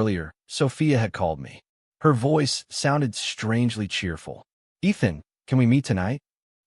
earlier, Sophia had called me. Her voice sounded strangely cheerful. "Ethan, can we meet tonight?"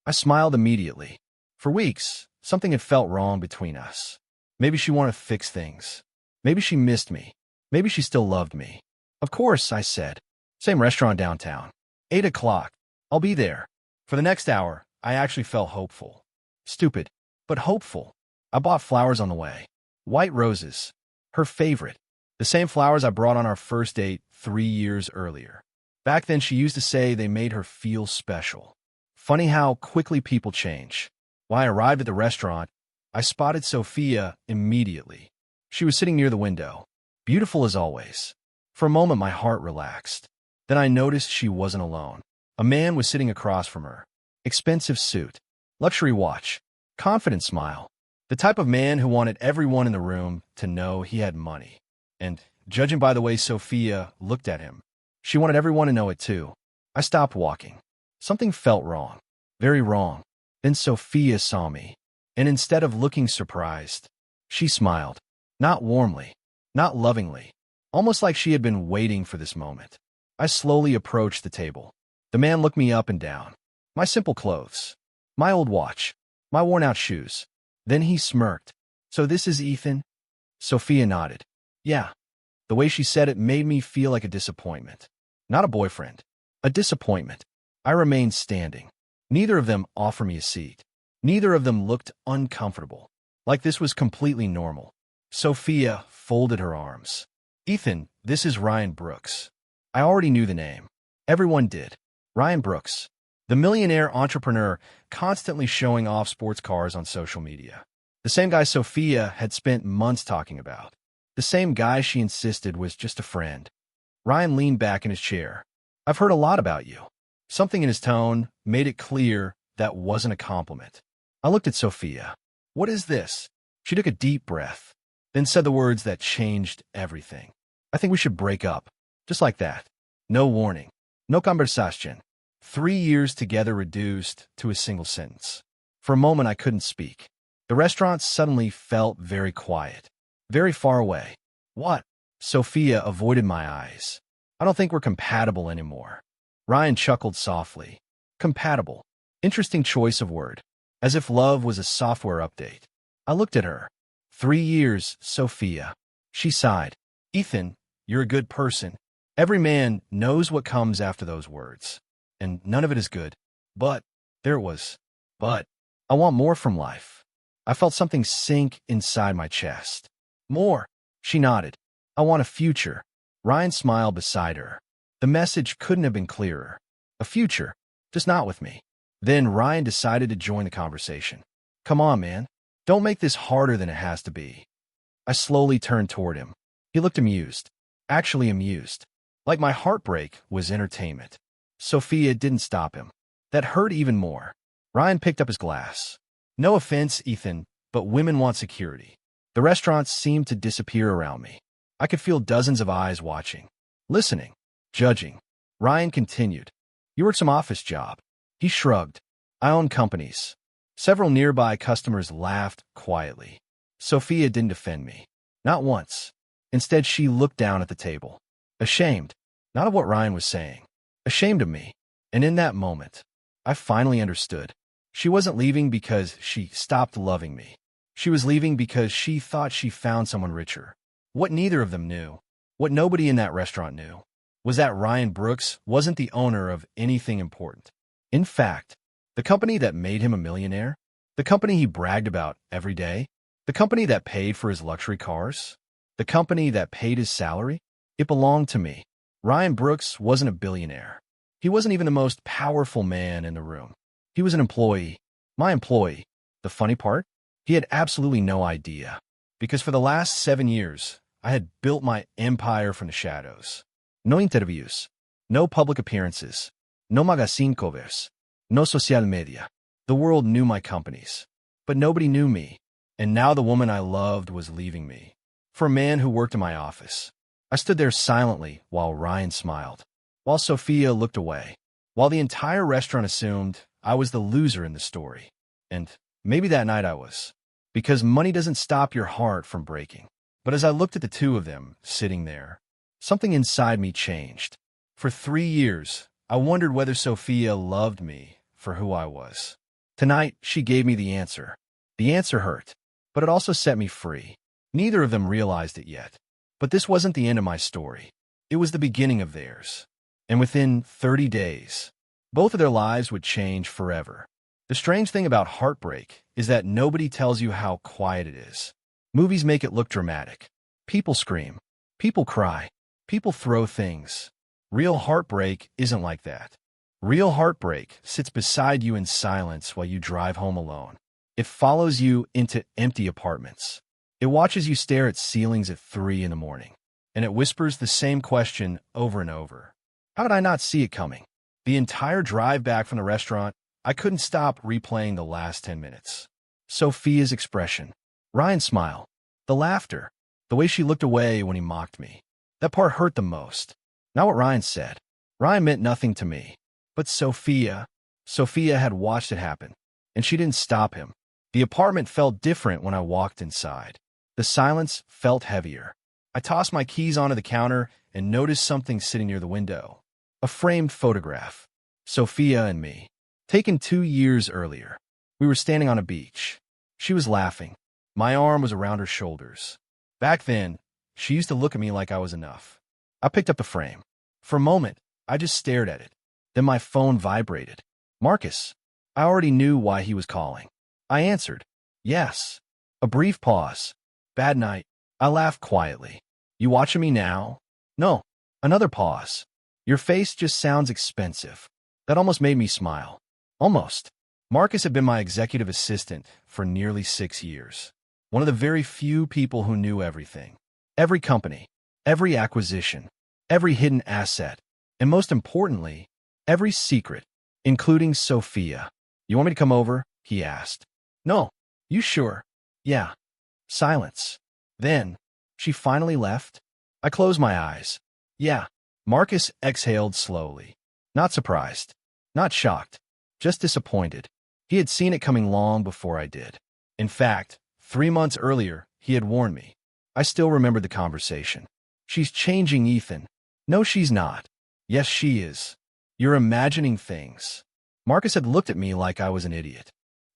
I smiled immediately. For weeks, something had felt wrong between us. Maybe she wanted to fix things. Maybe she missed me. Maybe she still loved me. "Of course," I said. "Same restaurant downtown. 8 o'clock. I'll be there." For the next hour, I actually felt hopeful. Stupid, but hopeful. I bought flowers on the way. White roses. Her favorite. The same flowers I brought on our first date 3 years earlier. Back then, she used to say they made her feel special. Funny how quickly people change. When I arrived at the restaurant, I spotted Sophia immediately. She was sitting near the window, beautiful as always. For a moment, my heart relaxed. Then I noticed she wasn't alone. A man was sitting across from her. Expensive suit, luxury watch, confident smile. The type of man who wanted everyone in the room to know he had money. And, judging by the way Sophia looked at him, she wanted everyone to know it too. I stopped walking. Something felt wrong. Very wrong. Then Sophia saw me. And instead of looking surprised, she smiled. Not warmly, not lovingly. Almost like she had been waiting for this moment. I slowly approached the table. The man looked me up and down. My simple clothes. My old watch. My worn-out shoes. Then he smirked. "So this is Ethan?" Sophia nodded. "Yeah." The way she said it made me feel like a disappointment. Not a boyfriend. A disappointment. I remained standing. Neither of them offered me a seat. Neither of them looked uncomfortable. Like this was completely normal. Sophia folded her arms. "Ethan, this is Ryan Brooks." I already knew the name. Everyone did. Ryan Brooks. The millionaire entrepreneur constantly showing off sports cars on social media. The same guy Sophia had spent months talking about. The same guy she insisted was just a friend. Ryan leaned back in his chair. "I've heard a lot about you." Something in his tone made it clear that wasn't a compliment. I looked at Sophia. "What is this?" She took a deep breath, then said the words that changed everything. "I think we should break up." Just like that. No warning. No conversation. 3 years together reduced to a single sentence. For a moment, I couldn't speak. The restaurant suddenly felt very quiet. Very far away. "What?" Sophia avoided my eyes. "I don't think we're compatible anymore." Ryan chuckled softly. Compatible. Interesting choice of word. As if love was a software update. I looked at her. 3 years, Sophia. She sighed. "Ethan, you're a good person." Every man knows what comes after those words. And none of it is good. But, there it was. But, I want more from life. I felt something sink inside my chest. "More." She nodded. "I want a future." Ryan smiled beside her. The message couldn't have been clearer. A future, just not with me. Then Ryan decided to join the conversation. "Come on, man. Don't make this harder than it has to be." I slowly turned toward him. He looked amused. Actually amused. Like my heartbreak was entertainment. Sophia didn't stop him. That hurt even more. Ryan picked up his glass. "No offense, Ethan, but women want security." The restaurant seemed to disappear around me. I could feel dozens of eyes watching, listening, judging. Ryan continued. "You work some office job." He shrugged. "I own companies." Several nearby customers laughed quietly. Sophia didn't defend me. Not once. Instead, she looked down at the table. Ashamed. Not of what Ryan was saying. Ashamed of me. And in that moment, I finally understood. She wasn't leaving because she stopped loving me. She was leaving because she thought she found someone richer. What neither of them knew, what nobody in that restaurant knew, was that Ryan Brooks wasn't the owner of anything important. In fact, the company that made him a millionaire, the company he bragged about every day, the company that paid for his luxury cars, the company that paid his salary, it belonged to me. Ryan Brooks wasn't a billionaire. He wasn't even the most powerful man in the room. He was an employee. My employee. The funny part? He had absolutely no idea. Because for the last 7 years, I had built my empire from the shadows. No interviews. No public appearances. No magazine covers. No social media. The world knew my companies. But nobody knew me. And now the woman I loved was leaving me. For a man who worked in my office. I stood there silently while Ryan smiled. While Sophia looked away. While the entire restaurant assumed I was the loser in the story. And maybe that night I was. Because money doesn't stop your heart from breaking. But as I looked at the two of them sitting there, Something inside me changed. For 3 years, I wondered whether Sophia loved me for who I was. Tonight, she gave me the answer. The answer hurt, but it also set me free. Neither of them realized it yet. But this wasn't the end of my story. It was the beginning of theirs. And within 30 days, both of their lives would change forever. The strange thing about heartbreak is that nobody tells you how quiet it is. Movies make it look dramatic. People scream. People cry. People throw things. Real heartbreak isn't like that. Real heartbreak sits beside you in silence while you drive home alone. It follows you into empty apartments. It watches you stare at ceilings at 3 in the morning. And it whispers the same question over and over. How did I not see it coming? The entire drive back from the restaurant, I couldn't stop replaying the last 10 minutes. Sophia's expression. Ryan's smile. The laughter. The way she looked away when he mocked me. That part hurt the most. Not what Ryan said. Ryan meant nothing to me. But Sophia had watched it happen. And she didn't stop him. The apartment felt different when I walked inside. The silence felt heavier. I tossed my keys onto the counter and noticed something sitting near the window. A framed photograph. Sophia and me. Taken 2 years earlier. We were standing on a beach. She was laughing. My arm was around her shoulders. Back then, she used to look at me like I was enough. I picked up the frame. For a moment, I just stared at it. Then my phone vibrated. Marcus. I already knew why he was calling. I answered. Yes. A brief pause. Bad night. I laughed quietly. You watching me now? No. Another pause. Your face just sounds expensive. That almost made me smile. Almost. Marcus had been my executive assistant for nearly 6 years. One of the very few people who knew everything. Every company, every acquisition, every hidden asset, and most importantly, every secret, including Sophia. You want me to come over? He asked. No. You sure? Yeah. Silence. Then, she finally left. I closed my eyes. Yeah. Marcus exhaled slowly. Not surprised. Not shocked. Just disappointed. He had seen it coming long before I did. In fact, 3 months earlier, he had warned me. I still remembered the conversation. She's changing, Ethan. No, she's not. Yes, she is. You're imagining things. Marcus had looked at me like I was an idiot.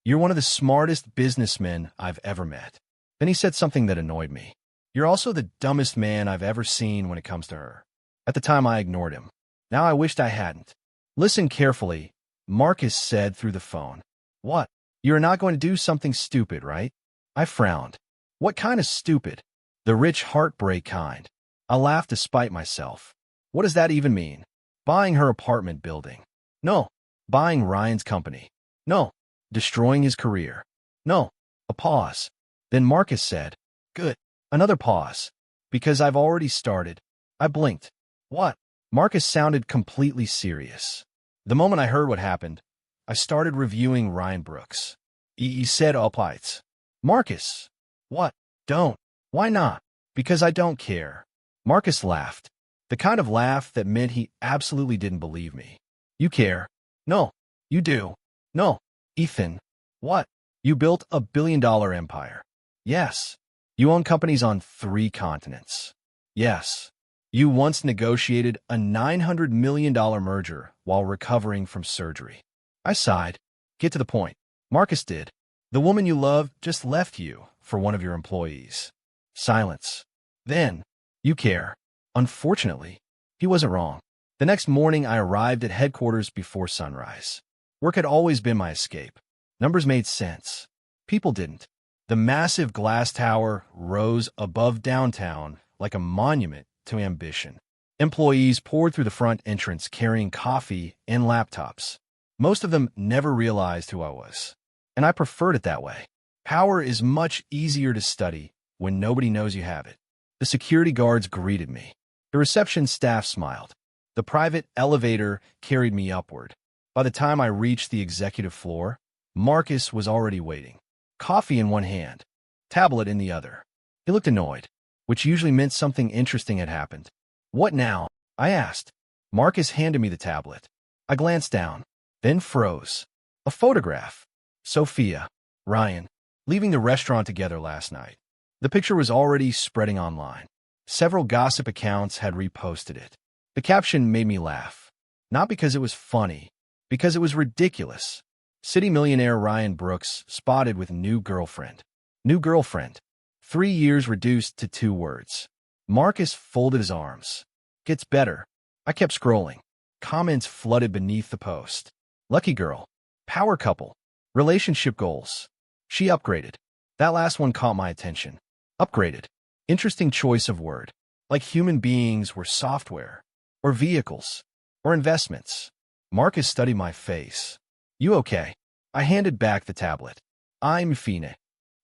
You're one of the smartest businessmen I've ever met. Then he said something that annoyed me. You're also the dumbest man I've ever seen when it comes to her. At the time, I ignored him. Now I wished I hadn't. Listen carefully, Marcus said through the phone. What? You're not going to do something stupid, right? I frowned. What kind of stupid? The rich heartbreak kind. I laughed to spite myself. What does that even mean? Buying her apartment building. No. Buying Ryan's company. No. Destroying his career. No. A pause. Then Marcus said, Good. Another pause. Because I've already started. I blinked. What? Marcus sounded completely serious. The moment I heard what happened, I started reviewing Ryan Brooks. He said all plights. Marcus. What? Don't. Why not? Because I don't care. Marcus laughed. The kind of laugh that meant he absolutely didn't believe me. You care? No. You do. No. Ethan. What? You built a billion-dollar empire. Yes. You own companies on 3 continents. Yes. You once negotiated a $900 million merger while recovering from surgery. I sighed. Get to the point. Marcus did. The woman you love just left you for one of your employees. Silence. Then, you care. Unfortunately, he wasn't wrong. The next morning, I arrived at headquarters before sunrise. Work had always been my escape. Numbers made sense. People didn't. The massive glass tower rose above downtown like a monument to ambition. Employees poured through the front entrance carrying coffee and laptops. Most of them never realized who I was. And I preferred it that way. Power is much easier to study when nobody knows you have it. The security guards greeted me. The reception staff smiled. The private elevator carried me upward. By the time I reached the executive floor, Marcus was already waiting. Coffee in one hand, tablet in the other. He looked annoyed, which usually meant something interesting had happened. What now? I asked. Marcus handed me the tablet. I glanced down, then froze. A photograph. Sophia, Ryan, leaving the restaurant together last night. The picture was already spreading online. Several gossip accounts had reposted it. The caption made me laugh. Not because it was funny, because it was ridiculous. City millionaire Ryan Brooks spotted with new girlfriend. New girlfriend. 3 years reduced to 2 words. Marcus folded his arms. Gets better. I kept scrolling. Comments flooded beneath the post. Lucky girl. Power couple. Relationship goals. She upgraded. That last one caught my attention. Upgraded. Interesting choice of word. Like human beings were software. Or vehicles. Or investments. Marcus studied my face. You okay? I handed back the tablet. I'm fine.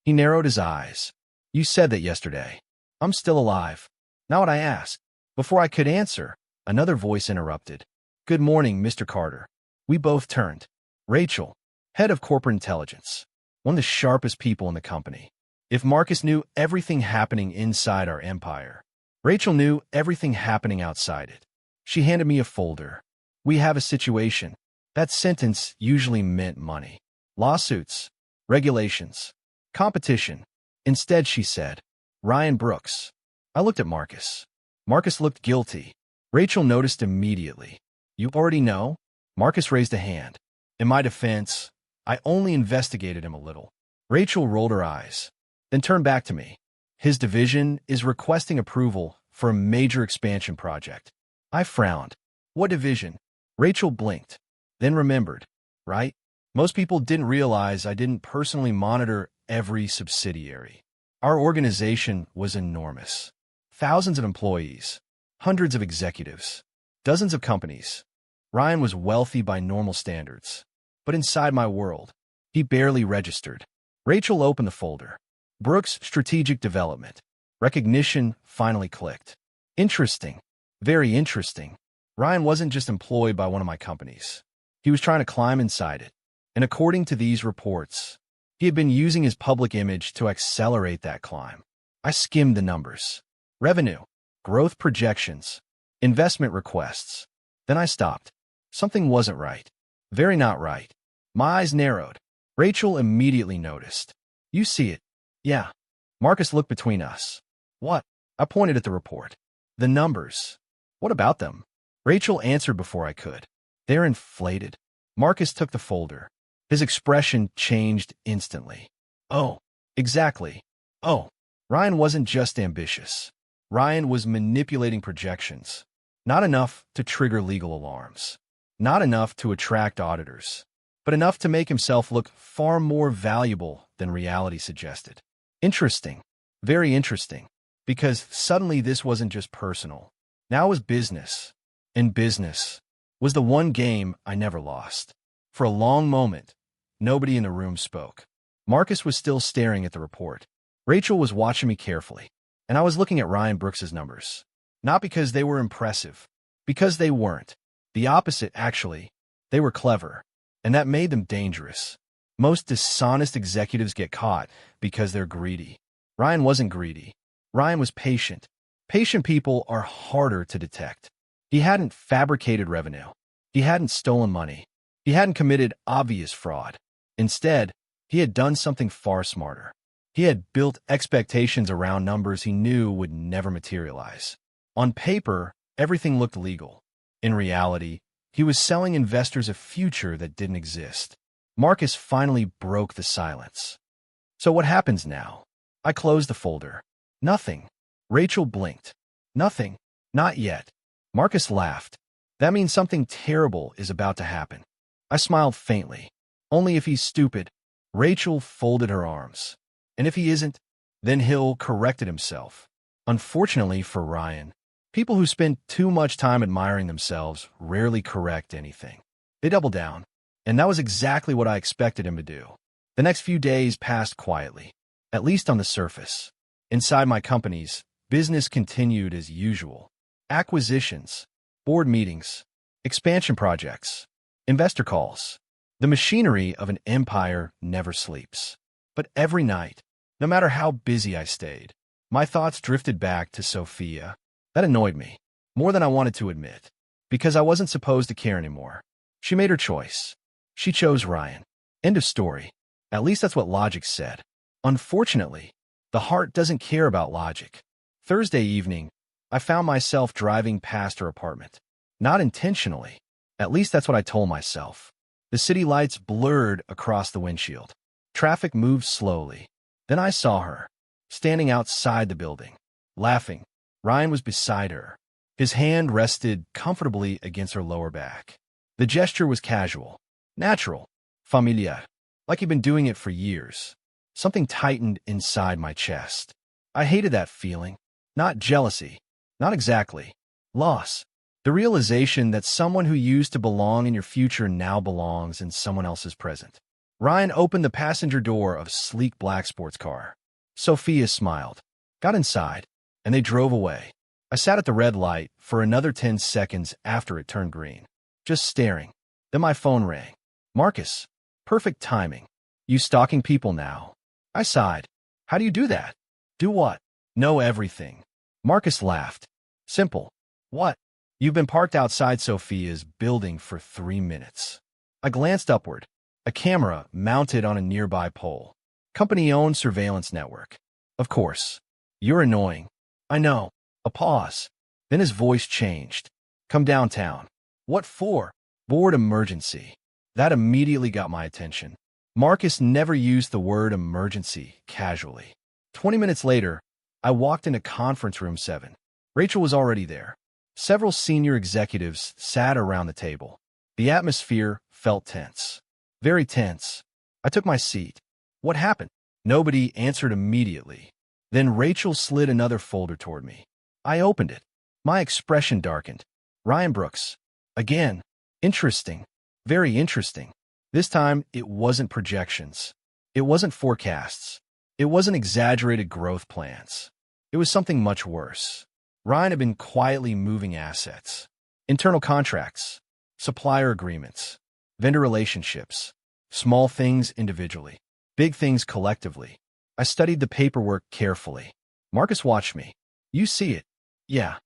He narrowed his eyes. You said that yesterday. I'm still alive. Not what I asked. Before I could answer, another voice interrupted. Good morning, Mr. Carter. We both turned. Rachel, head of corporate intelligence. One of the sharpest people in the company. If Marcus knew everything happening inside our empire, Rachel knew everything happening outside it. She handed me a folder. We have a situation. That sentence usually meant money. Lawsuits. Regulations. Competition. Instead, she said, Ryan Brooks. I looked at Marcus. Marcus looked guilty. Rachel noticed immediately. You already know? Marcus raised a hand. In my defense, I only investigated him a little. Rachel rolled her eyes, then turned back to me. His division is requesting approval for a major expansion project. I frowned. What division? Rachel blinked, then remembered. Right? Most people didn't realize I didn't personally monitor every subsidiary. Our organization was enormous. Thousands of employees, hundreds of executives, dozens of companies. Ryan was wealthy by normal standards. But inside my world, he barely registered. Rachel opened the folder. Brooks' strategic development. Recognition finally clicked. Interesting. Very interesting. Ryan wasn't just employed by one of my companies. He was trying to climb inside it. And according to these reports, he had been using his public image to accelerate that climb. I skimmed the numbers. Revenue, growth projections, investment requests. Then I stopped. Something wasn't right. Very not right. My eyes narrowed. Rachel immediately noticed. You see it? Yeah. Marcus looked between us. What? I pointed at the report. The numbers. What about them? Rachel answered before I could. They're inflated. Marcus took the folder. His expression changed instantly. Oh, exactly. Oh, Ryan wasn't just ambitious. Ryan was manipulating projections. Not enough to trigger legal alarms. Not enough to attract auditors. But enough to make himself look far more valuable than reality suggested. Interesting. Very interesting. Because suddenly this wasn't just personal. Now it was business. And business was the one game I never lost. For a long moment, nobody in the room spoke. Marcus was still staring at the report. Rachel was watching me carefully. And I was looking at Ryan Brooks' numbers. Not because they were impressive. Because they weren't. The opposite, actually. They were clever. And that made them dangerous. Most dishonest executives get caught because they're greedy. Ryan wasn't greedy. Ryan was patient. Patient people are harder to detect. He hadn't fabricated revenue. He hadn't stolen money. He hadn't committed obvious fraud. Instead, he had done something far smarter. He had built expectations around numbers he knew would never materialize. On paper, everything looked legal. In reality, he was selling investors a future that didn't exist. Marcus finally broke the silence. So what happens now? I closed the folder. Nothing. Rachel blinked. Nothing. Not yet. Marcus laughed. That means something terrible is about to happen. I smiled faintly. Only if he's stupid. Rachel folded her arms. And if he isn't, then he'll correct himself. Unfortunately for Ryan, people who spend too much time admiring themselves rarely correct anything. They double down. And that was exactly what I expected him to do. The next few days passed quietly, at least on the surface. Inside my companies, business continued as usual. Acquisitions, board meetings, expansion projects, investor calls. The machinery of an empire never sleeps. But every night, no matter how busy I stayed, my thoughts drifted back to Sophia. That annoyed me, more than I wanted to admit, because I wasn't supposed to care anymore. She made her choice. She chose Ryan. End of story. At least that's what logic said. Unfortunately, the heart doesn't care about logic. Thursday evening, I found myself driving past her apartment. Not intentionally. At least that's what I told myself. The city lights blurred across the windshield. Traffic moved slowly. Then I saw her, standing outside the building, laughing. Ryan was beside her. His hand rested comfortably against her lower back. The gesture was casual, natural, familiar, like he'd been doing it for years. Something tightened inside my chest. I hated that feeling. Not jealousy. Not exactly. Loss. The realization that someone who used to belong in your future now belongs in someone else's present. Ryan opened the passenger door of a sleek black sports car. Sophia smiled, got inside, and they drove away. I sat at the red light for another 10 seconds after it turned green, just staring. Then my phone rang. Marcus. Perfect timing. You stalking people now? I sighed. How do you do that? Do what? Know everything. Marcus laughed. Simple. What? You've been parked outside Sophia's building for 3 minutes. I glanced upward. A camera mounted on a nearby pole. Company-owned surveillance network. Of course. You're annoying. I know. A pause. Then his voice changed. Come downtown. What for? Board emergency. That immediately got my attention. Marcus never used the word emergency casually. 20 minutes later, I walked into conference room 7. Rachel was already there. Several senior executives sat around the table. The atmosphere felt tense. Very tense. I took my seat. What happened? Nobody answered immediately. Then Rachel slid another folder toward me. I opened it. My expression darkened. Ryan Brooks. Again. Interesting. Very interesting. This time, it wasn't projections. It wasn't forecasts. It wasn't exaggerated growth plans. It was something much worse. Ryan had been quietly moving assets. Internal contracts, supplier agreements, vendor relationships, small things individually, big things collectively. I studied the paperwork carefully. Marcus watched me. You see it. Yeah.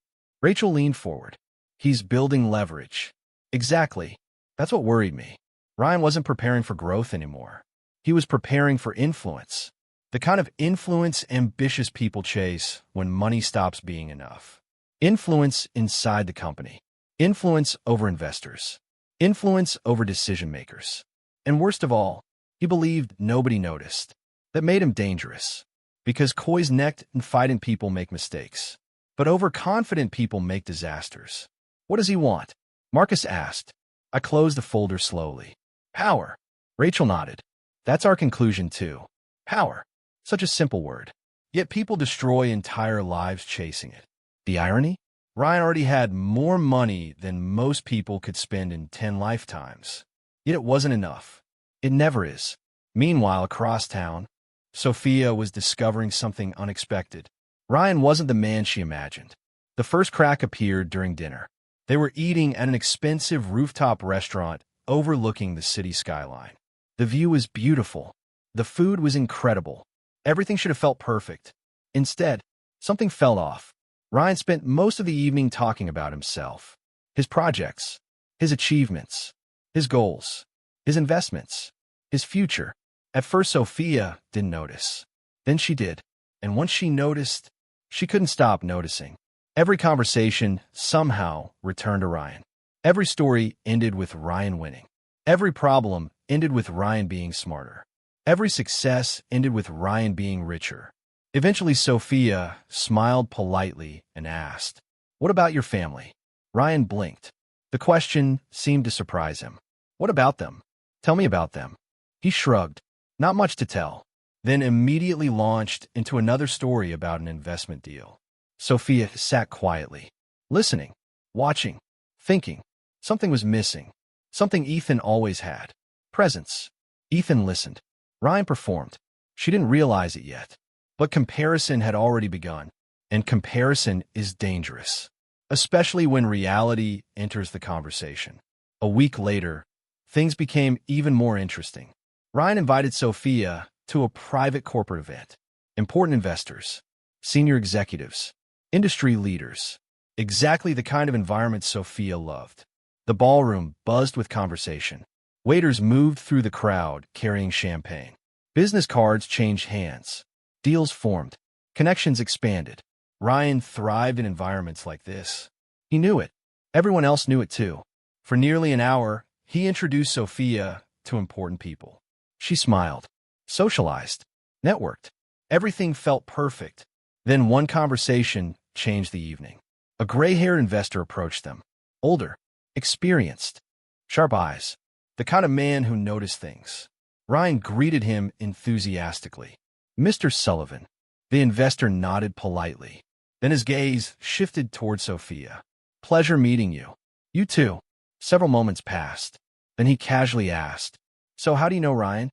Rachel leaned forward. He's building leverage. Exactly. That's what worried me. Ryan wasn't preparing for growth anymore. He was preparing for influence. The kind of influence ambitious people chase when money stops being enough. Influence inside the company. Influence over investors. Influence over decision makers. And worst of all, he believed nobody noticed. That made him dangerous. Because coys-necked and fighting people make mistakes. But overconfident people make disasters. What does he want? Marcus asked. I closed the folder slowly. Power. Rachel nodded. That's our conclusion too. Power. Such a simple word. Yet people destroy entire lives chasing it. The irony? Ryan already had more money than most people could spend in 10 lifetimes. Yet it wasn't enough. It never is. Meanwhile, across town, Sophia was discovering something unexpected. Ryan wasn't the man she imagined. The first crack appeared during dinner. They were eating at an expensive rooftop restaurant overlooking the city skyline. The view was beautiful. The food was incredible. Everything should have felt perfect. Instead, something fell off. Ryan spent most of the evening talking about himself, his projects, his achievements, his goals, his investments, his future. At first, Sophia didn't notice. Then she did. And once she noticed, she couldn't stop noticing. Every conversation somehow returned to Ryan. Every story ended with Ryan winning. Every problem ended with Ryan being smarter. Every success ended with Ryan being richer. Eventually, Sophia smiled politely and asked, "What about your family?" Ryan blinked. The question seemed to surprise him. "What about them? Tell me about them." He shrugged. Not much to tell. Then immediately launched into another story about an investment deal. Sophia sat quietly, listening, watching, thinking. Something was missing. Something Ethan always had. Presence. Ethan listened. Ryan performed. She didn't realize it yet. But comparison had already begun. And comparison is dangerous. Especially when reality enters the conversation. A week later, things became even more interesting. Ryan invited Sophia to a private corporate event. Important investors, senior executives, industry leaders. Exactly the kind of environment Sophia loved. The ballroom buzzed with conversation. Waiters moved through the crowd carrying champagne. Business cards changed hands. Deals formed. Connections expanded. Ryan thrived in environments like this. He knew it. Everyone else knew it too. For nearly an hour, he introduced Sophia to important people. She smiled, socialized, networked. Everything felt perfect. Then one conversation changed the evening. A gray-haired investor approached them. Older, experienced, sharp eyes. The kind of man who noticed things. Ryan greeted him enthusiastically. Mr. Sullivan. The investor nodded politely. Then his gaze shifted toward Sophia. Pleasure meeting you. You too. Several moments passed. Then he casually asked, So how do you know Ryan?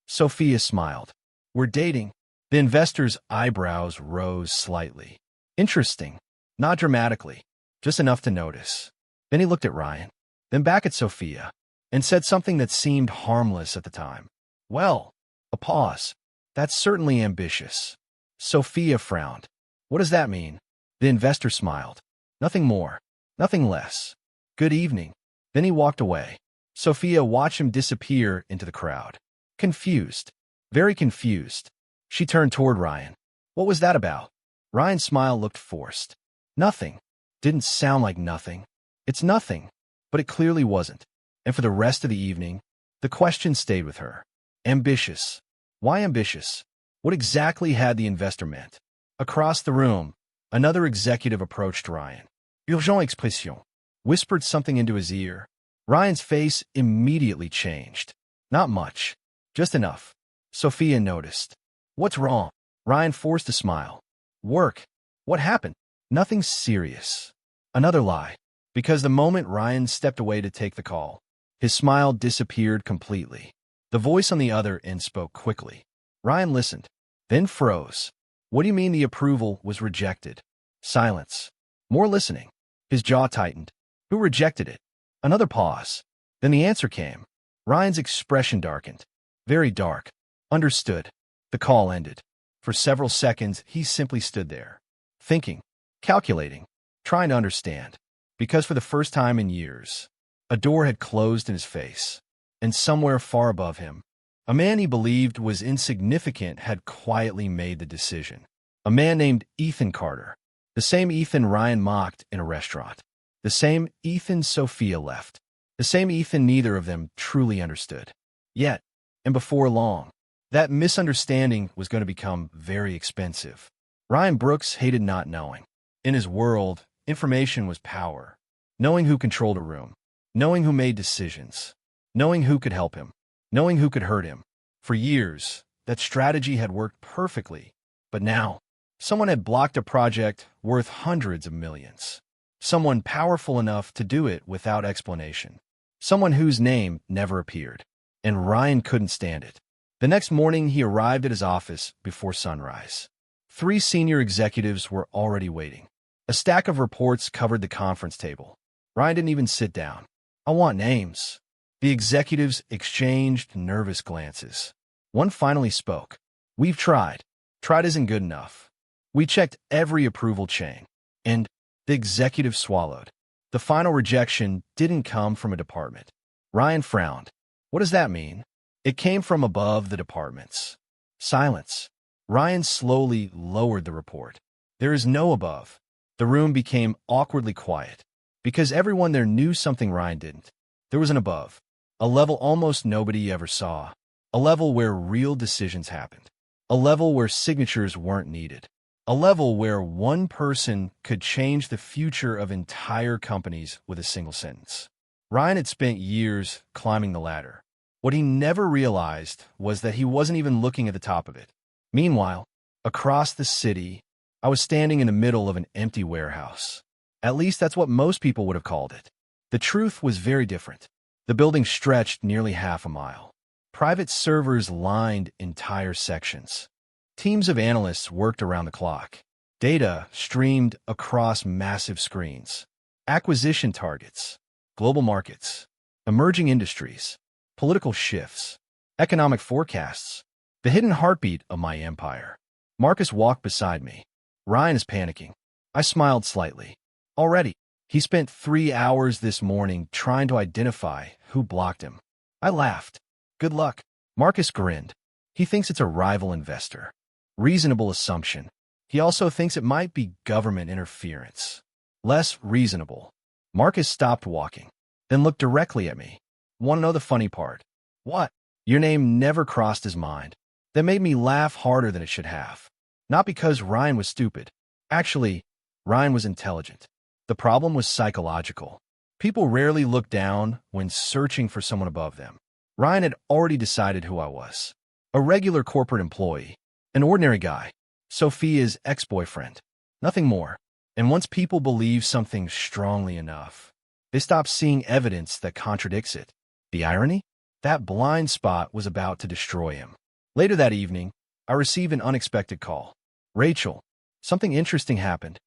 Sophia smiled. We're dating. The investor's eyebrows rose slightly. Interesting. Not dramatically. Just enough to notice. Then he looked at Ryan, then back at Sophia, and said something that seemed harmless at the time. Well, a pause. That's certainly ambitious. Sophia frowned. What does that mean? The investor smiled. Nothing more. Nothing less. Good evening. Then he walked away. Sophia watched him disappear into the crowd. Confused. Very confused. She turned toward Ryan. What was that about? Ryan's smile looked forced. Nothing. Didn't sound like nothing. It's nothing. But it clearly wasn't. And for the rest of the evening, the question stayed with her. Ambitious. Why ambitious? What exactly had the investor meant? Across the room, another executive approached Ryan. Urgent expression. Whispered something into his ear. Ryan's face immediately changed. Not much. Just enough. Sophia noticed. What's wrong? Ryan forced a smile. Work. What happened? Nothing serious. Another lie. Because the moment Ryan stepped away to take the call, his smile disappeared completely. The voice on the other end spoke quickly. Ryan listened, then froze. What do you mean the approval was rejected? Silence. More listening. His jaw tightened. Who rejected it? Another pause. Then the answer came. Ryan's expression darkened. Very dark. Understood. The call ended. For several seconds, he simply stood there, thinking, calculating, trying to understand. Because for the first time in years, a door had closed in his face, and somewhere far above him, a man he believed was insignificant had quietly made the decision. A man named Ethan Carter, the same Ethan Ryan mocked in a restaurant, the same Ethan Sophia left, the same Ethan neither of them truly understood. Yet, and before long, that misunderstanding was going to become very expensive. Ryan Brooks hated not knowing. In his world, information was power. Knowing who controlled a room, knowing who made decisions, knowing who could help him, knowing who could hurt him. For years, that strategy had worked perfectly. But now, someone had blocked a project worth hundreds of millions. Someone powerful enough to do it without explanation. Someone whose name never appeared. And Ryan couldn't stand it. The next morning, he arrived at his office before sunrise. 3 senior executives were already waiting. A stack of reports covered the conference table. Ryan didn't even sit down. I want names. The executives exchanged nervous glances. One finally spoke. We've tried. Tried isn't good enough. We checked every approval chain. And the executive swallowed. The final rejection didn't come from a department. Ryan frowned. What does that mean? It came from above the departments. Silence. Ryan slowly lowered the report. There is no above. The room became awkwardly quiet. Because everyone there knew something Ryan didn't. There was an above. A level almost nobody ever saw. A level where real decisions happened. A level where signatures weren't needed. A level where one person could change the future of entire companies with a single sentence. Ryan had spent years climbing the ladder. What he never realized was that he wasn't even looking at the top of it. Meanwhile, across the city, I was standing in the middle of an empty warehouse. At least that's what most people would have called it. The truth was very different. The building stretched nearly half a mile. Private servers lined entire sections. Teams of analysts worked around the clock. Data streamed across massive screens. Acquisition targets, global markets, emerging industries, political shifts, economic forecasts, the hidden heartbeat of my empire. Marcus walked beside me. Ryan is panicking. I smiled slightly. Already, he spent 3 hours this morning trying to identify who blocked him. I laughed. Good luck. Marcus grinned. He thinks it's a rival investor. Reasonable assumption. He also thinks it might be government interference. Less reasonable. Marcus stopped walking, then looked directly at me. Want to know the funny part? What? Your name never crossed his mind. That made me laugh harder than it should have. Not because Ryan was stupid. Actually, Ryan was intelligent. The problem was psychological. People rarely look down when searching for someone above them. Ryan had already decided who I was. A regular corporate employee. An ordinary guy. Sophia's ex-boyfriend. Nothing more. And once people believe something strongly enough, they stop seeing evidence that contradicts it. The irony? That blind spot was about to destroy him. Later that evening, I received an unexpected call. Rachel, something interesting happened.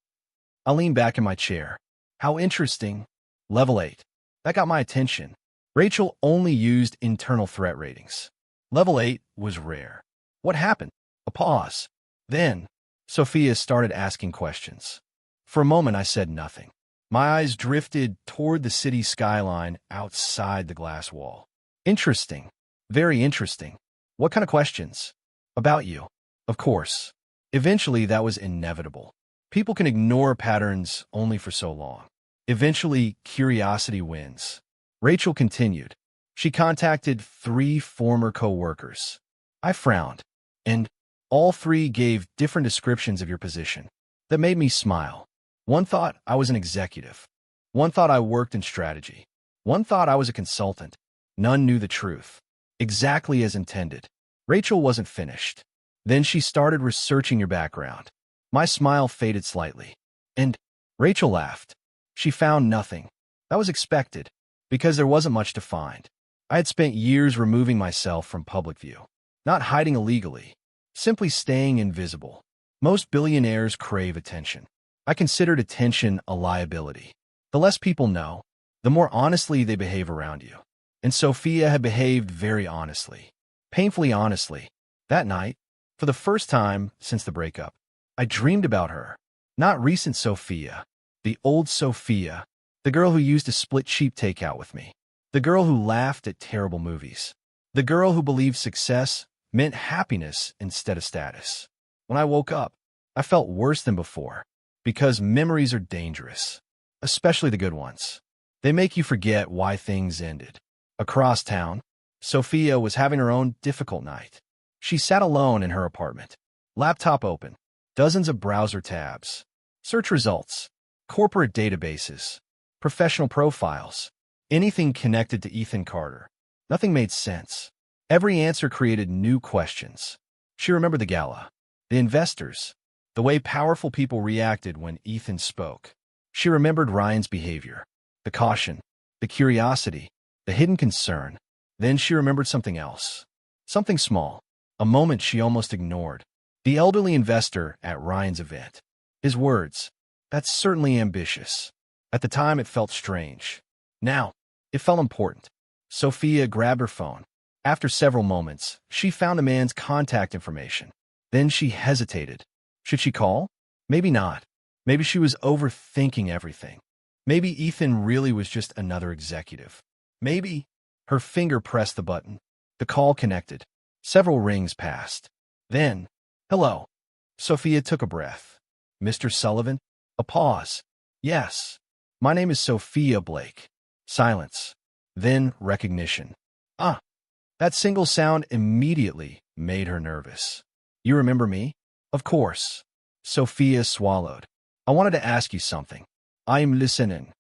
I leaned back in my chair. How interesting? Level 8. That got my attention. Rachel only used internal threat ratings. Level 8 was rare. What happened? A pause. Then, Sophia started asking questions. For a moment, I said nothing. My eyes drifted toward the city skyline outside the glass wall. Interesting. Very interesting. What kind of questions? About you. Of course. Eventually, that was inevitable. People can ignore patterns only for so long. Eventually, curiosity wins. Rachel continued. She contacted 3 former co-workers. I frowned, and all 3 gave different descriptions of your position. That made me smile. One thought I was an executive. One thought I worked in strategy. One thought I was a consultant. None knew the truth. Exactly as intended. Rachel wasn't finished. Then she started researching your background. My smile faded slightly. And Rachel laughed. She found nothing. That was expected, because there wasn't much to find. I had spent years removing myself from public view. Not hiding illegally. Simply staying invisible. Most billionaires crave attention. I considered attention a liability. The less people know, the more honestly they behave around you. And Sophia had behaved very honestly. Painfully honestly. That night, for the first time since the breakup, I dreamed about her. Not recent Sophia. The old Sophia. The girl who used to split cheap takeout with me. The girl who laughed at terrible movies. The girl who believed success meant happiness instead of status. When I woke up, I felt worse than before. Because memories are dangerous. Especially the good ones. They make you forget why things ended. Across town, Sophia was having her own difficult night. She sat alone in her apartment. Laptop open. Dozens of browser tabs. Search results. Corporate databases. Professional profiles. Anything connected to Ethan Carter. Nothing made sense. Every answer created new questions. She remembered the gala. The investors. The way powerful people reacted when Ethan spoke. She remembered Ryan's behavior. The caution. The curiosity. The hidden concern. Then she remembered something else. Something small. A moment she almost ignored. The elderly investor at Ryan's event. His words. That's certainly ambitious. At the time, it felt strange. Now, it felt important. Sophia grabbed her phone. After several moments, she found the man's contact information. Then she hesitated. Should she call? Maybe not. Maybe she was overthinking everything. Maybe Ethan really was just another executive. Maybe. Her finger pressed the button. The call connected. Several rings passed. Then, hello. Sophia took a breath. Mr. Sullivan? A pause. Yes. My name is Sophia Blake. Silence. Then recognition. Ah. That single sound immediately made her nervous. You remember me? Of course. Sophia swallowed. I wanted to ask you something. I'm listening.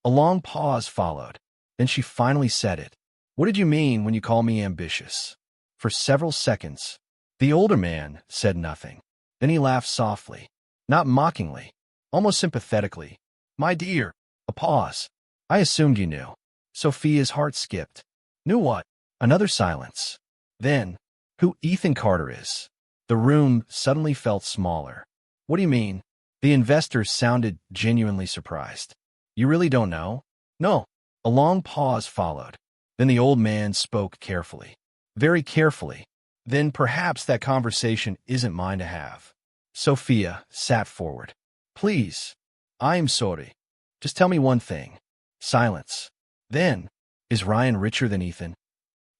A long pause followed. Then she finally said it. What did you mean when you call me ambitious? For several seconds, the older man said nothing. Then he laughed softly, not mockingly, almost sympathetically. My dear, a pause. I assumed you knew. Sophia's heart skipped. Knew what? Another silence. Then, who Ethan Carter is. The room suddenly felt smaller. What do you mean? The investor sounded genuinely surprised. You really don't know? No. A long pause followed. Then the old man spoke carefully. Very carefully. Then perhaps that conversation isn't mine to have. Sophia sat forward. Please. I'm sorry. Just tell me one thing. Silence. Then, is Ryan richer than Ethan?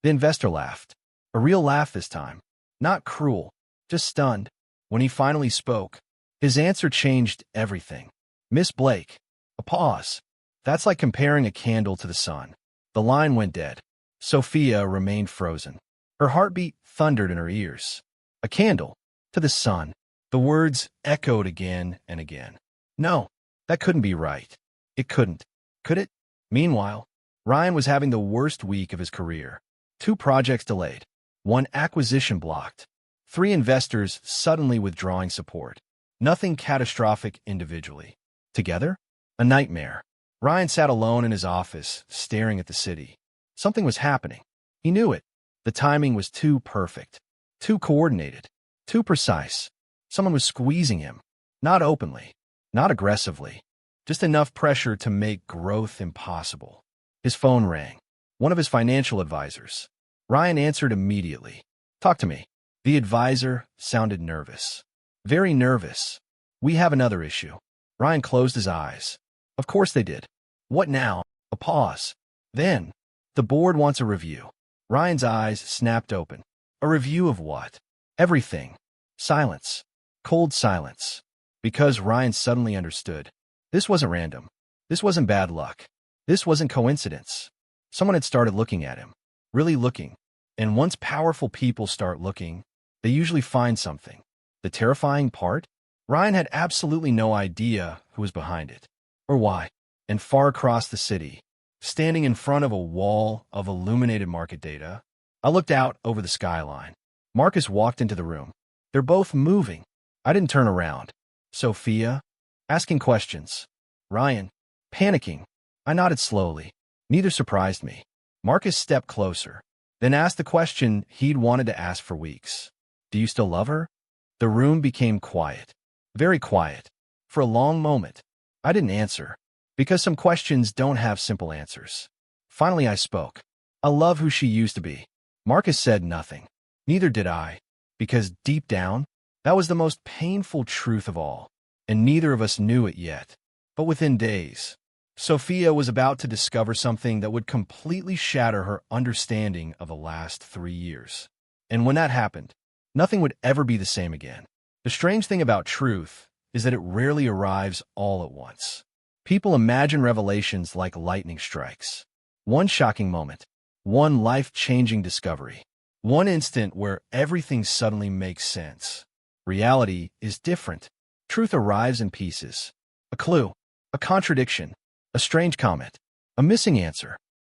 The investor laughed. A real laugh this time. Not cruel. Just stunned. When he finally spoke, his answer changed everything. Miss Blake. A pause. That's like comparing a candle to the sun. The line went dead. Sophia remained frozen. Her heartbeat thundered in her ears. A candle to the sun. The words echoed again and again. No, that couldn't be right. It couldn't. Could it? Meanwhile, Ryan was having the worst week of his career. 2 projects delayed. 1 acquisition blocked. 3 investors suddenly withdrawing support. Nothing catastrophic individually. Together? A nightmare. Ryan sat alone in his office, staring at the city. Something was happening. He knew it. The timing was too perfect. Too coordinated. Too precise. Someone was squeezing him. Not openly. Not aggressively. Just enough pressure to make growth impossible. His phone rang. One of his financial advisors. Ryan answered immediately. Talk to me. The advisor sounded nervous. Very nervous. We have another issue. Ryan closed his eyes. Of course they did. What now? A pause. Then, the board wants a review. Ryan's eyes snapped open. A review of what? Everything. Silence. Cold silence. Because Ryan suddenly understood. This wasn't random. This wasn't bad luck. This wasn't coincidence. Someone had started looking at him. Really looking. And once powerful people start looking, they usually find something. The terrifying part? Ryan had absolutely no idea who was behind it. Or why. And far across the city, standing in front of a wall of illuminated market data, I looked out over the skyline. Marcus walked into the room. They're both moving. I didn't turn around. Sophia, asking questions. Ryan, panicking. I nodded slowly. Neither surprised me. Marcus stepped closer, then asked the question he'd wanted to ask for weeks. Do you still love her? The room became quiet. Very quiet. For a long moment. I didn't answer, because some questions don't have simple answers. Finally I spoke. I love who she used to be. Marcus said nothing. Neither did I, because deep down, that was the most painful truth of all, and neither of us knew it yet. But within days, Sophia was about to discover something that would completely shatter her understanding of the last 3 years. And when that happened, nothing would ever be the same again. The strange thing about truth is that it rarely arrives all at once. People imagine revelations like lightning strikes. One shocking moment, one life-changing discovery, one instant where everything suddenly makes sense. Reality is different. Truth arrives in pieces. A clue, a contradiction, a strange comment, a missing answer,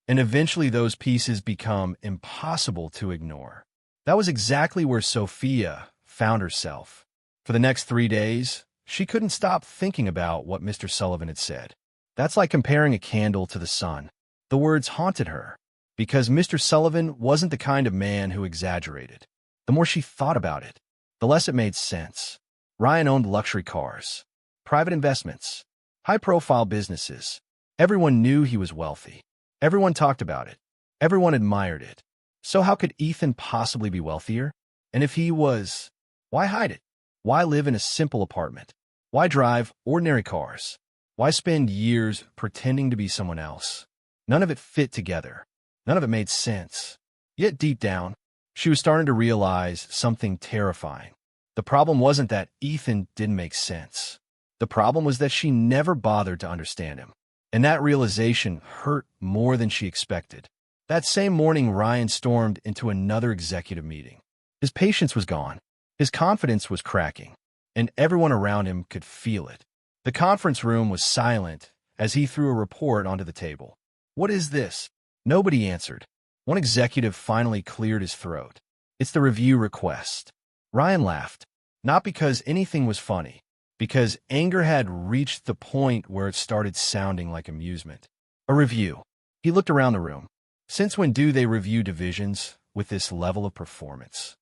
and eventually those pieces become impossible to ignore. That was exactly where Sophia found herself. For the next 3 days, she couldn't stop thinking about what Mr. Sullivan had said. That's like comparing a candle to the sun. The words haunted her, because Mr. Sullivan wasn't the kind of man who exaggerated. The more she thought about it, the less it made sense. Ryan owned luxury cars, private investments, high-profile businesses. Everyone knew he was wealthy. Everyone talked about it. Everyone admired it. So how could Ethan possibly be wealthier? And if he was, why hide it? Why live in a simple apartment? Why drive ordinary cars? Why spend years pretending to be someone else? None of it fit together. None of it made sense. Yet deep down, she was starting to realize something terrifying. The problem wasn't that Ethan didn't make sense. The problem was that she never bothered to understand him. And that realization hurt more than she expected. That same morning, Ryan stormed into another executive meeting. His patience was gone. His confidence was cracking, and everyone around him could feel it. The conference room was silent as he threw a report onto the table. What is this? Nobody answered. One executive finally cleared his throat. It's the review request. Ryan laughed, not because anything was funny, because anger had reached the point where it started sounding like amusement. A review. He looked around the room. Since when do they review divisions with this level of performance?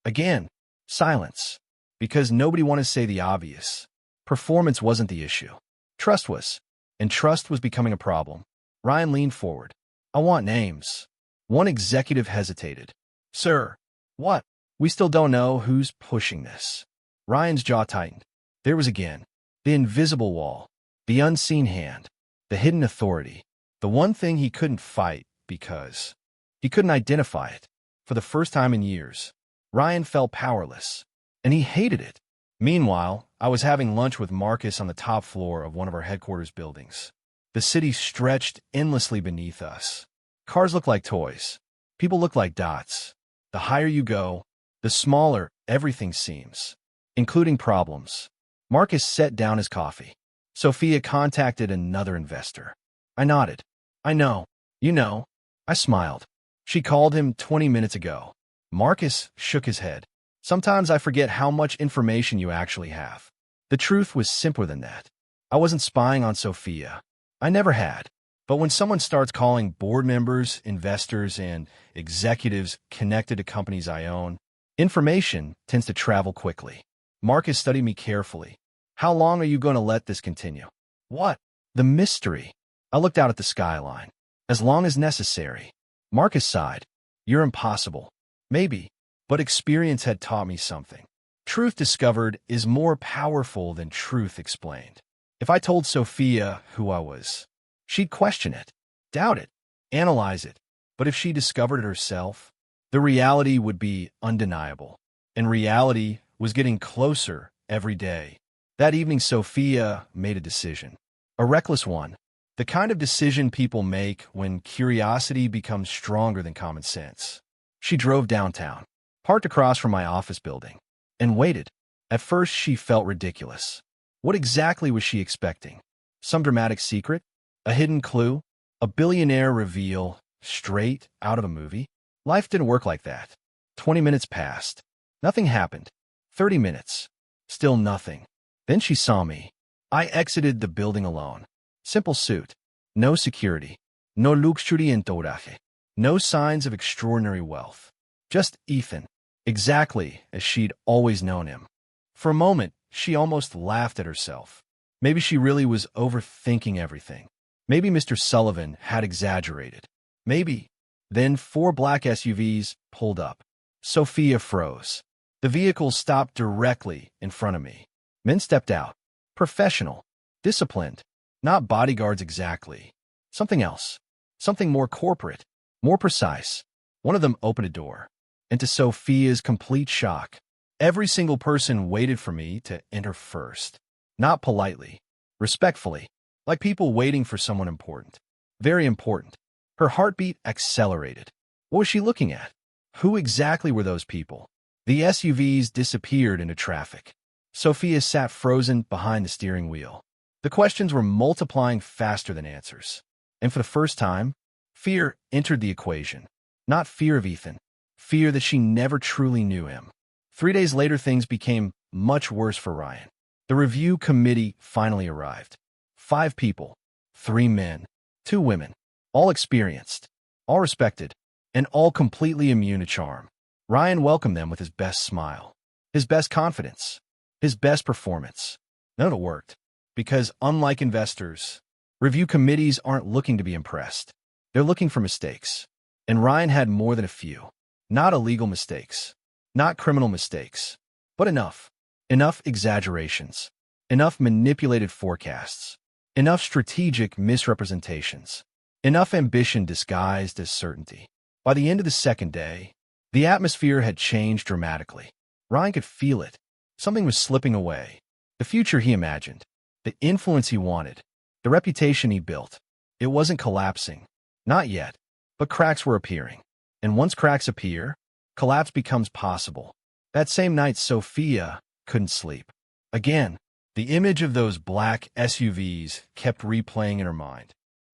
Again, silence. Because nobody wanted to say the obvious. Performance wasn't the issue. Trust was. And trust was becoming a problem. Ryan leaned forward. I want names. One executive hesitated. Sir, what? We still don't know who's pushing this. Ryan's jaw tightened. There was again. The invisible wall. The unseen hand. The hidden authority. The one thing he couldn't fight because he couldn't identify it. For the first time in years, Ryan felt powerless. And he hated it. Meanwhile, I was having lunch with Marcus on the top floor of one of our headquarters buildings. The city stretched endlessly beneath us. Cars looked like toys. People looked like dots. The higher you go, the smaller everything seems, including problems. Marcus set down his coffee. Sophia contacted another investor. I nodded. I know. You know. I smiled. She called him 20 minutes ago. Marcus shook his head. Sometimes I forget how much information you actually have. The truth was simpler than that. I wasn't spying on Sophia. I never had. But when someone starts calling board members, investors, and executives connected to companies I own, information tends to travel quickly. Marcus studied me carefully. How long are you going to let this continue? What? The mystery. I looked out at the skyline. As long as necessary. Marcus sighed. You're impossible. Maybe. But experience had taught me something. Truth discovered is more powerful than truth explained. If I told Sophia who I was, she'd question it, doubt it, analyze it. But if she discovered it herself, the reality would be undeniable. And reality was getting closer every day. That evening, Sophia made a decision. A reckless one. The kind of decision people make when curiosity becomes stronger than common sense. She drove downtown, parked across from my office building, and waited. At first, she felt ridiculous. What exactly was she expecting? Some dramatic secret? A hidden clue? A billionaire reveal straight out of a movie? Life didn't work like that. 20 minutes passed. Nothing happened. 30 minutes. Still nothing. Then she saw me. I exited the building alone. Simple suit. No security. No luxury entourage. No signs of extraordinary wealth. Just Ethan. Exactly as she'd always known him. For a moment, she almost laughed at herself. Maybe she really was overthinking everything. Maybe Mr. Sullivan had exaggerated. Maybe. Then 4 black SUVs pulled up. Sophia froze. The vehicle stopped directly in front of me. Men stepped out. Professional. Disciplined. Not bodyguards exactly. Something else. Something more corporate. More precise. One of them opened a door. And to Sophia's complete shock, every single person waited for me to enter first. Not politely. Respectfully. Like people waiting for someone important. Very important. Her heartbeat accelerated. What was she looking at? Who exactly were those people? The SUVs disappeared into traffic. Sophia sat frozen behind the steering wheel. The questions were multiplying faster than answers. And for the first time, fear entered the equation. Not fear of Ethan. Fear that she never truly knew him. 3 days later, things became much worse for Ryan. The review committee finally arrived. 5 people. 3 men. 2 women. All experienced. All respected. And all completely immune to charm. Ryan welcomed them with his best smile. His best confidence. His best performance. None of it worked. Because unlike investors, review committees aren't looking to be impressed. They're looking for mistakes. And Ryan had more than a few. Not illegal mistakes. Not criminal mistakes. But enough. Enough exaggerations. Enough manipulated forecasts. Enough strategic misrepresentations. Enough ambition disguised as certainty. By the end of the second day, the atmosphere had changed dramatically. Ryan could feel it. Something was slipping away. The future he imagined. The influence he wanted. The reputation he built. It wasn't collapsing. Not yet. But cracks were appearing. And once cracks appear, collapse becomes possible. That same night, Sophia couldn't sleep. Again, the image of those black SUVs kept replaying in her mind.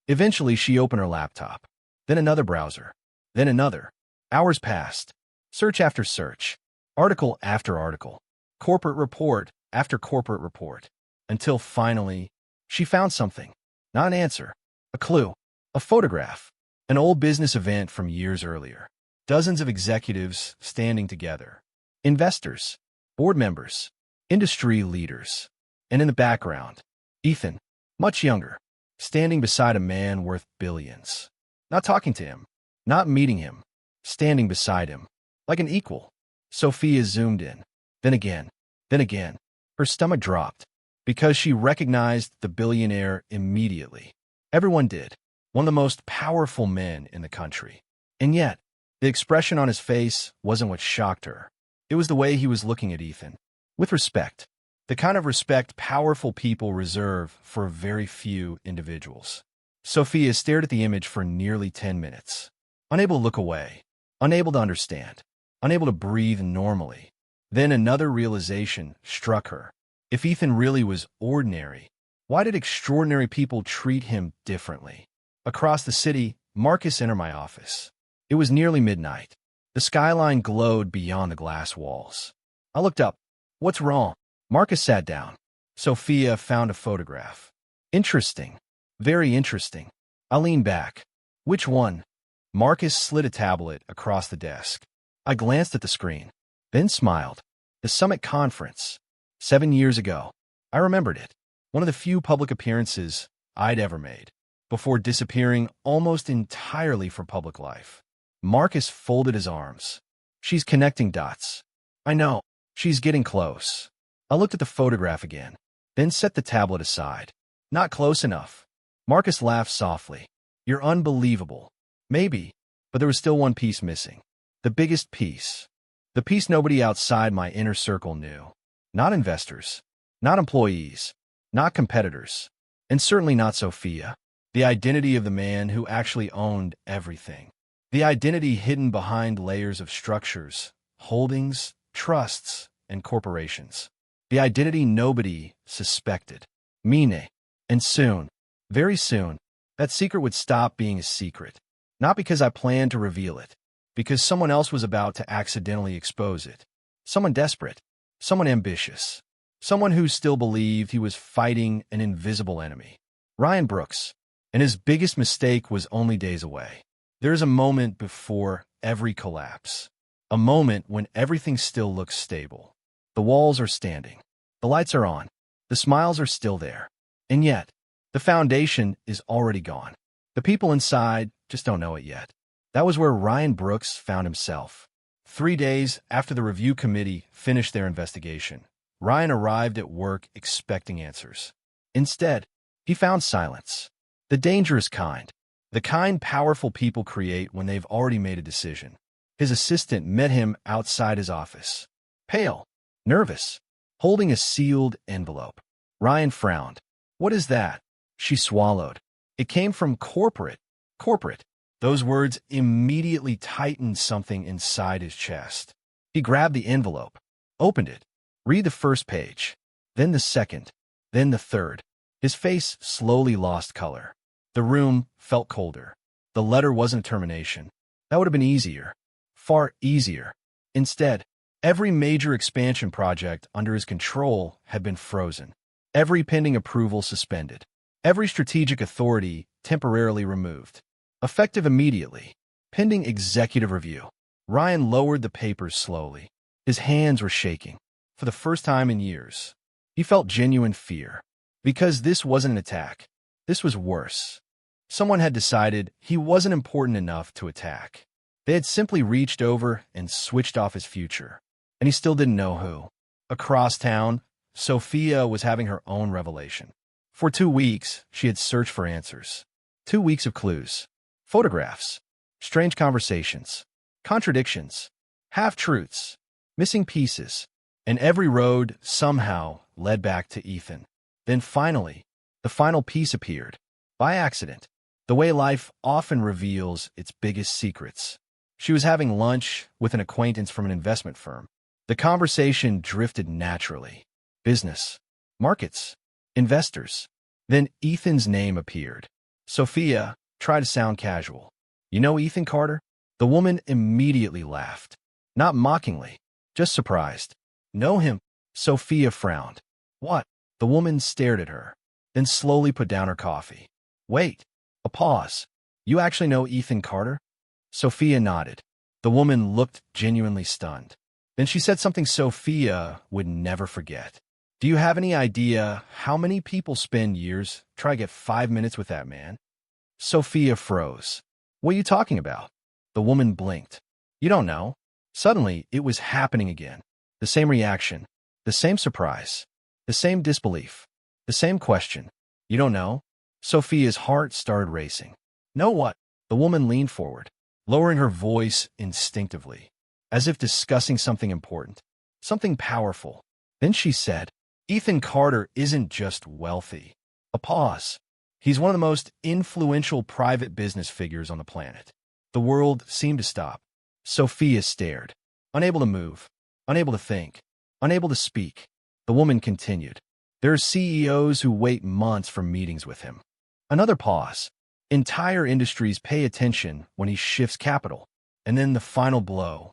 Eventually, she opened her laptop. Then another browser. Then another. Hours passed. Search after search. Article after article. Corporate report after corporate report. Until finally, she found something. Not an answer. A clue. A photograph. An old business event from years earlier. Dozens of executives standing together. Investors. Board members. Industry leaders. And in the background, Ethan, much younger, standing beside a man worth billions. Not talking to him. Not meeting him. Standing beside him. Like an equal. Sophia zoomed in. Then again. Then again. Her stomach dropped. Because she recognized the billionaire immediately. Everyone did. One of the most powerful men in the country. And yet, the expression on his face wasn't what shocked her. It was the way he was looking at Ethan. With respect. The kind of respect powerful people reserve for very few individuals. Sophia stared at the image for nearly 10 minutes, unable to look away, unable to understand, unable to breathe normally. Then another realization struck her. If Ethan really was ordinary, why did extraordinary people treat him differently? Across the city, Marcus entered my office. It was nearly midnight. The skyline glowed beyond the glass walls. I looked up. What's wrong? Marcus sat down. Sophia found a photograph. Interesting. Very interesting. I leaned back. Which one? Marcus slid a tablet across the desk. I glanced at the screen, then smiled. The summit conference. 7 years ago. I remembered it. One of the few public appearances I'd ever made, before disappearing almost entirely from public life. Marcus folded his arms. She's connecting dots. I know. She's getting close. I looked at the photograph again, then set the tablet aside. Not close enough. Marcus laughed softly. You're unbelievable. Maybe, but there was still one piece missing. The biggest piece. The piece nobody outside my inner circle knew. Not investors. Not employees. Not competitors. And certainly not Sophia. The identity of the man who actually owned everything. The identity hidden behind layers of structures, holdings, trusts, and corporations. The identity nobody suspected. Mine. And soon, very soon, that secret would stop being a secret. Not because I planned to reveal it, because someone else was about to accidentally expose it. Someone desperate. Someone ambitious. Someone who still believed he was fighting an invisible enemy. Ryan Brooks. And his biggest mistake was only days away. There's a moment before every collapse. A moment when everything still looks stable. The walls are standing. The lights are on. The smiles are still there. And yet, the foundation is already gone. The people inside just don't know it yet. That was where Ryan Brooks found himself. 3 days after the review committee finished their investigation, Ryan arrived at work expecting answers. Instead, he found silence. The dangerous kind. The kind powerful people create when they've already made a decision. His assistant met him outside his office. Pale, nervous, holding a sealed envelope. Ryan frowned. What is that? She swallowed. It came from corporate. Corporate. Those words immediately tightened something inside his chest. He grabbed the envelope, opened it. Read the first page, then the second, then the third. His face slowly lost color. The room felt colder. The letter wasn't a termination. That would have been easier. Far easier. Instead, every major expansion project under his control had been frozen. Every pending approval suspended. Every strategic authority temporarily removed. Effective immediately. Pending executive review. Ryan lowered the papers slowly. His hands were shaking. For the first time in years, he felt genuine fear. Because this wasn't an attack. This was worse. Someone had decided he wasn't important enough to attack. They had simply reached over and switched off his future. And he still didn't know who. Across town, Sophia was having her own revelation. For 2 weeks, she had searched for answers. 2 weeks of clues. Photographs. Strange conversations. Contradictions. Half-truths. Missing pieces. And every road, somehow, led back to Ethan. Then finally, the final piece appeared. By accident. The way life often reveals its biggest secrets. She was having lunch with an acquaintance from an investment firm. The conversation drifted naturally. Business. Markets. Investors. Then Ethan's name appeared. Sophia tried to sound casual. You know Ethan Carter? The woman immediately laughed. Not mockingly, just surprised. Know him? Sophia frowned. What? The woman stared at her, then slowly put down her coffee. Wait. A pause. You actually know Ethan Carter? Sophia nodded. The woman looked genuinely stunned. Then she said something Sophia would never forget. Do you have any idea how many people spend years trying to get 5 minutes with that man? Sophia froze. What are you talking about? The woman blinked. You don't know. Suddenly, it was happening again. The same reaction. The same surprise. The same disbelief. The same question. You don't know? Sophia's heart started racing. Know what? The woman leaned forward, lowering her voice instinctively, as if discussing something important, something powerful. Then she said, Ethan Carter isn't just wealthy. A pause. He's one of the most influential private business figures on the planet. The world seemed to stop. Sophia stared, unable to move, unable to think, unable to speak. The woman continued. There are CEOs who wait months for meetings with him. Another pause. Entire industries pay attention when he shifts capital. And then the final blow.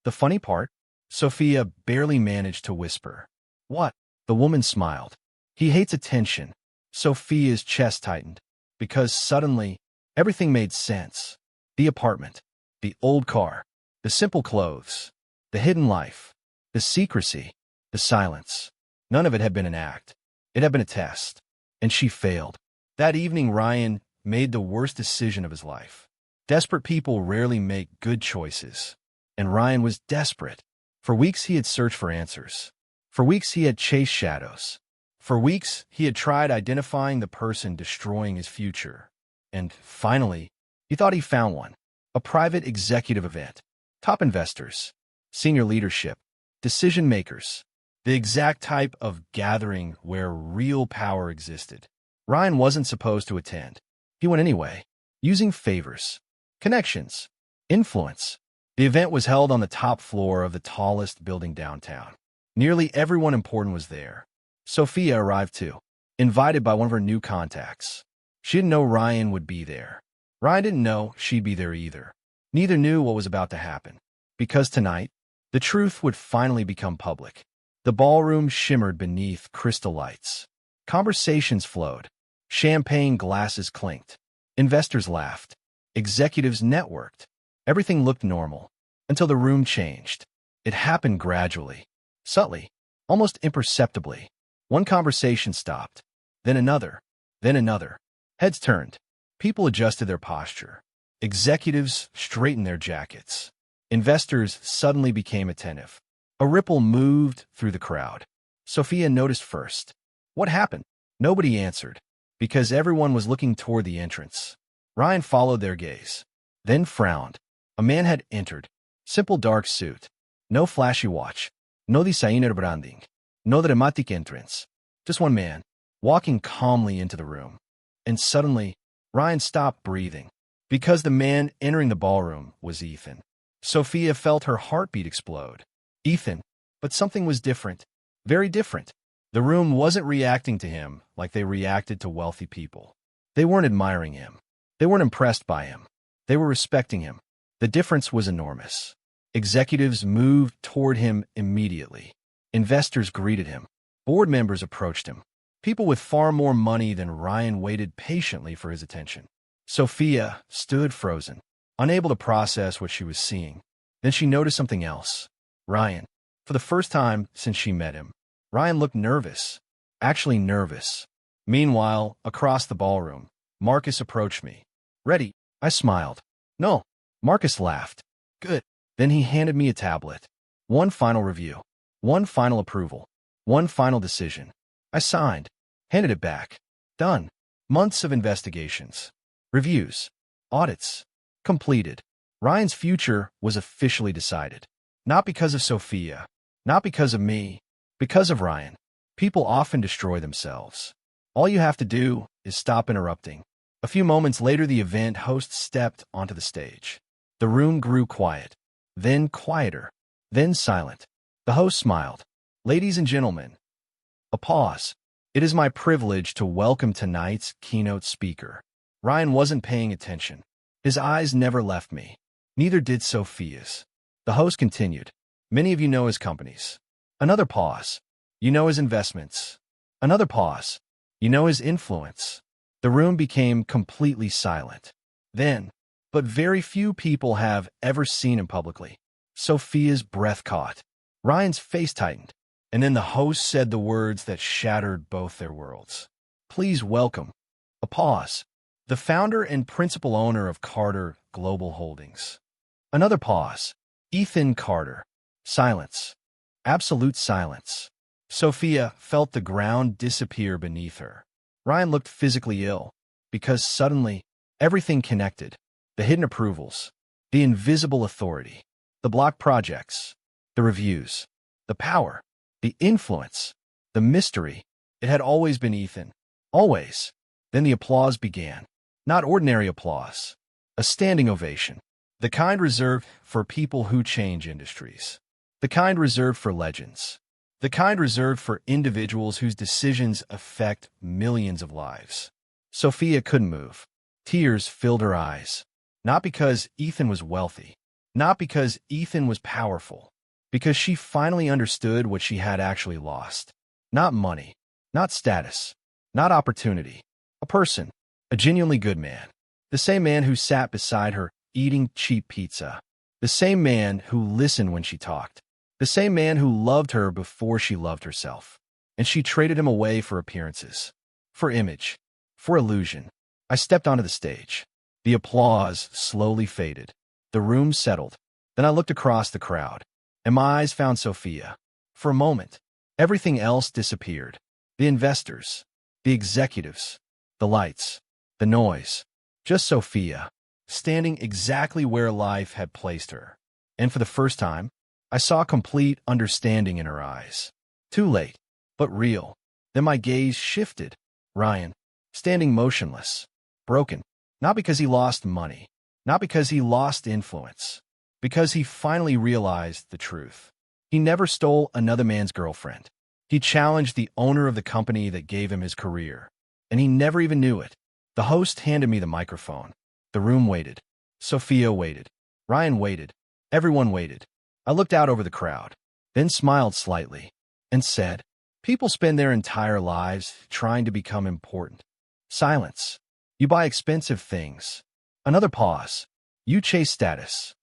The funny part? Sophia barely managed to whisper. What? The woman smiled. He hates attention. Sophia's chest tightened, because suddenly, everything made sense. The apartment, the old car, the simple clothes, the hidden life, the secrecy, the silence. None of it had been an act. It had been a test. And she failed. That evening, Ryan made the worst decision of his life. Desperate people rarely make good choices. And Ryan was desperate. For weeks, he had searched for answers. For weeks, he had chased shadows. For weeks, he had tried identifying the person destroying his future. And finally, he thought he found one. A private executive event. Top investors, senior leadership, decision makers. The exact type of gathering where real power existed. Ryan wasn't supposed to attend. He went anyway, using favors, connections, influence. The event was held on the top floor of the tallest building downtown. Nearly everyone important was there. Sophia arrived too, invited by one of her new contacts. She didn't know Ryan would be there. Ryan didn't know she'd be there either. Neither knew what was about to happen. Because tonight, the truth would finally become public. The ballroom shimmered beneath crystal lights. Conversations flowed. Champagne glasses clinked. Investors laughed. Executives networked. Everything looked normal, until the room changed. It happened gradually, subtly, almost imperceptibly. One conversation stopped, then another, then another. Heads turned. People adjusted their posture. Executives straightened their jackets. Investors suddenly became attentive. A ripple moved through the crowd. Sophia noticed first. What happened? Nobody answered, because everyone was looking toward the entrance. Ryan followed their gaze, then frowned. A man had entered. Simple dark suit. No flashy watch. No designer branding. No dramatic entrance. Just one man, walking calmly into the room. And suddenly, Ryan stopped breathing, because the man entering the ballroom was Ethan. Sophia felt her heartbeat explode. Ethan, but something was different. Very different. The room wasn't reacting to him like they reacted to wealthy people. They weren't admiring him. They weren't impressed by him. They were respecting him. The difference was enormous. Executives moved toward him immediately. Investors greeted him. Board members approached him. People with far more money than Ryan waited patiently for his attention. Sophia stood frozen, unable to process what she was seeing. Then she noticed something else. Ryan. For the first time since she met him, Ryan looked nervous. Actually nervous. Meanwhile, across the ballroom, Marcus approached me. Ready? I smiled. No. Marcus laughed. Good. Then he handed me a tablet. One final review. One final approval. One final decision. I signed. Handed it back. Done. Months of investigations. Reviews. Audits. Completed. Ryan's future was officially decided. Not because of Sophia. Not because of me. Because of Ryan. People often destroy themselves. All you have to do is stop interrupting. A few moments later, the event host stepped onto the stage. The room grew quiet. Then quieter. Then silent. The host smiled. Ladies and gentlemen. A pause. It is my privilege to welcome tonight's keynote speaker. Ryan wasn't paying attention. His eyes never left me. Neither did Sophia's. The host continued. Many of you know his companies. Another pause. You know his investments. Another pause. You know his influence. The room became completely silent. Then, but very few people have ever seen him publicly. Sophia's breath caught. Ryan's face tightened. And then the host said the words that shattered both their worlds. Please welcome. A pause. The founder and principal owner of Carter Global Holdings. Another pause. Ethan Carter. Silence. Absolute silence. Sophia felt the ground disappear beneath her. Ryan looked physically ill, because suddenly, everything connected. The hidden approvals. The invisible authority. The block projects. The reviews. The power. The influence. The mystery. It had always been Ethan. Always. Then the applause began. Not ordinary applause. A standing ovation. The kind reserved for people who change industries. The kind reserved for legends. The kind reserved for individuals whose decisions affect millions of lives. Sophia couldn't move. Tears filled her eyes. Not because Ethan was wealthy. Not because Ethan was powerful. Because she finally understood what she had actually lost. Not money. Not status. Not opportunity. A person. A genuinely good man. The same man who sat beside her eating cheap pizza. The same man who listened when she talked. The same man who loved her before she loved herself. And she traded him away for appearances. For image. For illusion. I stepped onto the stage. The applause slowly faded. The room settled. Then I looked across the crowd, and my eyes found Sophia. For a moment, everything else disappeared. The investors, the executives, the lights, the noise. Just Sophia, standing exactly where life had placed her. And for the first time, I saw complete understanding in her eyes. Too late, but real. Then my gaze shifted. Ryan, standing motionless, broken. Not because he lost money, not because he lost influence, because he finally realized the truth. He never stole another man's girlfriend. He challenged the owner of the company that gave him his career, and he never even knew it. The host handed me the microphone. The room waited. Sophia waited. Ryan waited. Everyone waited. I looked out over the crowd, then smiled slightly, and said, "People spend their entire lives trying to become important." Silence. You buy expensive things. Another pause. You chase status.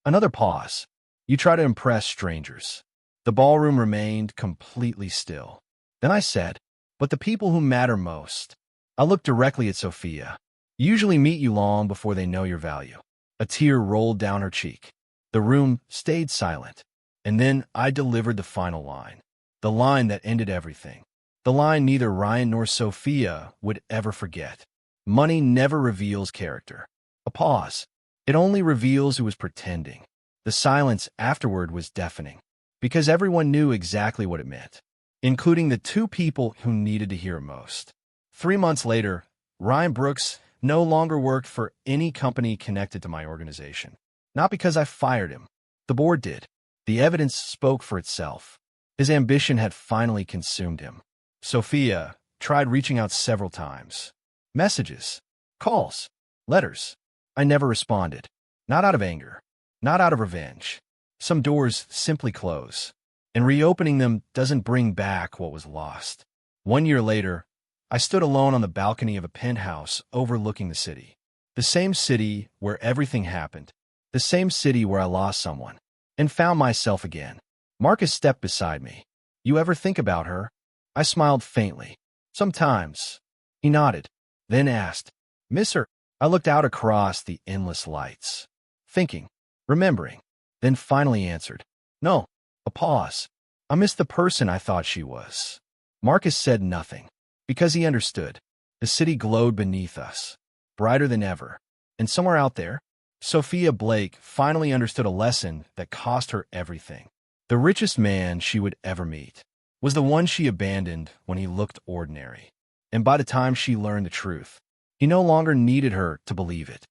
Another pause. You try to impress strangers. The ballroom remained completely still. Then I said, "But the people who matter most." I looked directly at Sophia. Usually meet you long before they know your value. A tear rolled down her cheek. The room stayed silent. And then I delivered the final line. The line that ended everything. The line neither Ryan nor Sophia would ever forget. Money never reveals character. A pause. It only reveals who was pretending. The silence afterward was deafening, because everyone knew exactly what it meant, including the two people who needed to hear it most. 3 months later, Ryan Brooks no longer worked for any company connected to my organization. Not because I fired him. The board did. The evidence spoke for itself. His ambition had finally consumed him. Sophia tried reaching out several times. Messages, calls, letters. I never responded. Not out of anger. Not out of revenge. Some doors simply close, and reopening them doesn't bring back what was lost. 1 year later, I stood alone on the balcony of a penthouse overlooking the city. The same city where everything happened. The same city where I lost someone and found myself again. Marcus stepped beside me. "You ever think about her?" I smiled faintly. "Sometimes." He nodded, then asked, "Miss her?" I looked out across the endless lights, thinking, remembering, then finally answered, "No." A pause. "I miss the person I thought she was." Marcus said nothing, because he understood. The city glowed beneath us, brighter than ever. And somewhere out there, Sophia Blake finally understood a lesson that cost her everything. The richest man she would ever meet was the one she abandoned when he looked ordinary. And by the time she learned the truth, he no longer needed her to believe it.